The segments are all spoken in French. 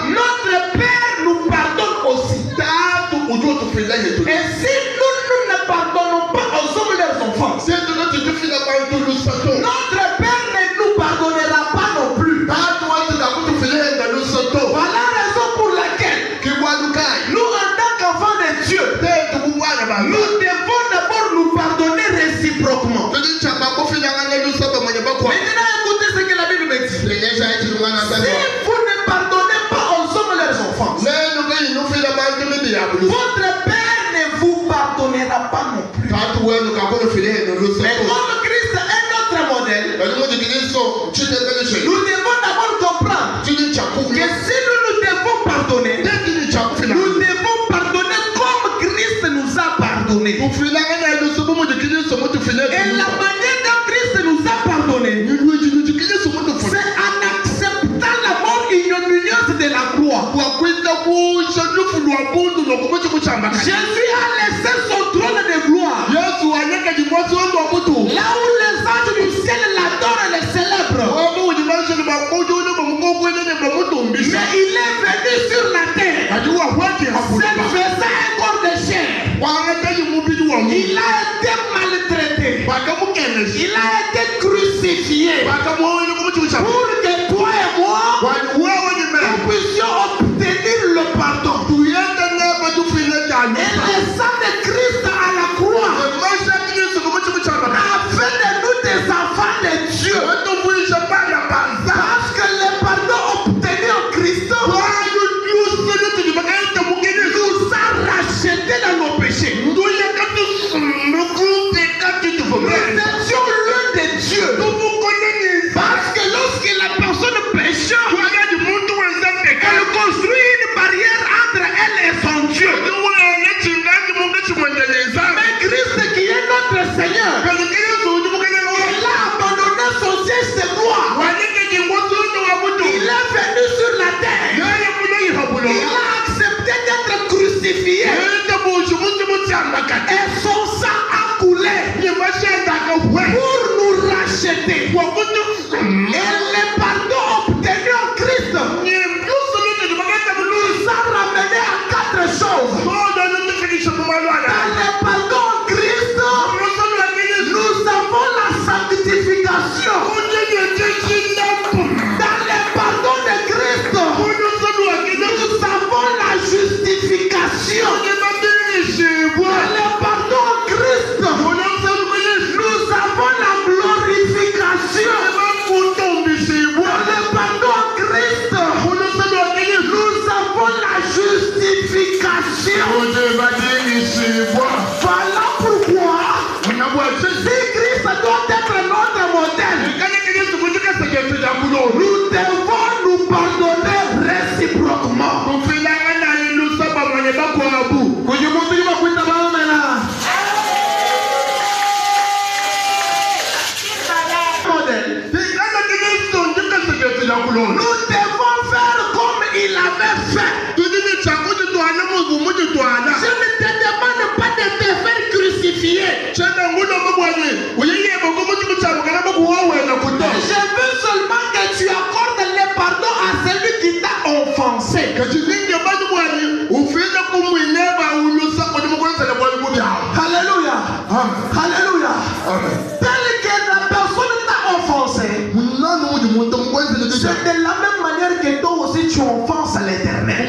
Notre Père nous pardonne aussi. Et si nous ne pardonnons pas aux hommes leurs enfants, notre Père ne nous pardonnera pas non plus. Voilà la raison pour laquelle nous, en tant qu'enfants de Dieu, nous devons d'abord nous pardonner réciproquement. Maintenant, écoutez ce que la Bible me dit. Si vous ne pardonnez pas aux hommes leurs enfants, votre Père ne vous pardonnera pas non plus. Mais comme Christ est notre modèle, nous devons d'abord comprendre que si nous devons pardonner, nous devons pardonner comme Christ nous a pardonné. Et la manière dont Christ nous a pardonné, c'est en acceptant la mort ignominieuse de la croix. Jésus a laissé son trône de gloire, là où les anges du ciel l'adorent et le célèbrent. Mais il est venu sur la terre, s'est fait un corps de chair. Il a été maltraité, il a été crucifié pour que toi et moi nous puissions obtenir le pardon. Et le sang de Christ à la croix a fait de nous des enfants de Dieu. Parce que le pardon obtenu en Christ nous a rachetés dans nos péchés. Nous étions loin de Dieu. Parce que lorsque la personne péche, elle construit une barrière entre elle et son Dieu. Mais Christ qui est notre Seigneur, il a abandonné son siège de gloire. Il est venu sur la terre. Il a accepté d'être crucifié. Et son sang a coulé pour nous racheter. Et le pardon obtenu en Christ nous a ramené à 4 choses. Dans le pardon en Christ, nous avons la sanctification. Dans le pardon de Christ, nous avons la justification. Dans le pardon en Christ, nous avons la glorification. Dans le pardon en Christ, nous avons la justification. Voilà pourquoi si Christ doit être notre modèle, nous devons nous pardonner réciproquement. Nous devons faire comme il avait fait. Je ne te demande pas de te faire crucifier. Je veux seulement que tu accordes le pardon à celui qui t'a offensé. Alléluia. Alléluia. Tel que la personne t'a offensé, c'est de la même manière que toi aussi tu offenses l'Éternel.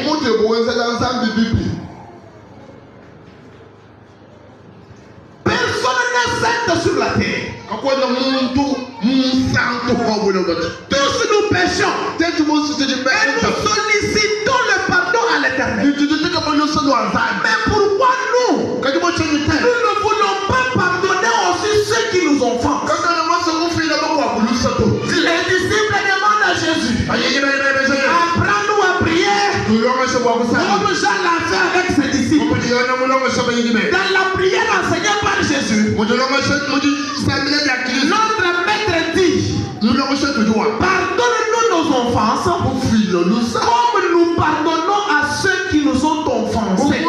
Personne n'est saint sur la terre. Tous nous péchons. Et nous sollicitons le pardon à l'Éternel. Mais pourquoi nous ne voulons pas pardonner aussi ceux qui nous offensent? Les disciples demandent à Jésus, apprends-nous à prier comme Jean l'a fait avec ses disciples. Dans la prière enseignée par Jésus, notre maître dit, pardonne-nous nos offenses comme nous pardonnons à ceux qui nous ont offensés.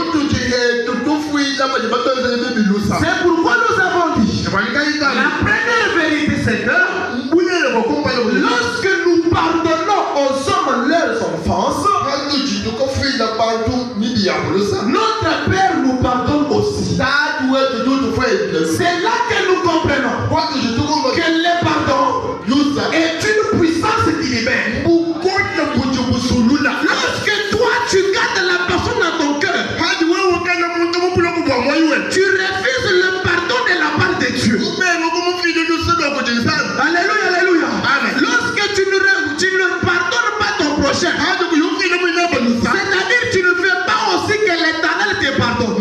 C'est pourquoi nous avons dit, la première vérité c'est que lorsque nous pardonnons comprenons que le pardon est une puissance qui libère. Lorsque toi tu gardes la personne dans ton cœur, tu refuses le pardon de la part de Dieu. Alléluia, alléluia. Amen. Lorsque tu ne pardonnes pas ton prochain, c'est-à-dire tu ne fais pas aussi que l'Éternel te pardonne.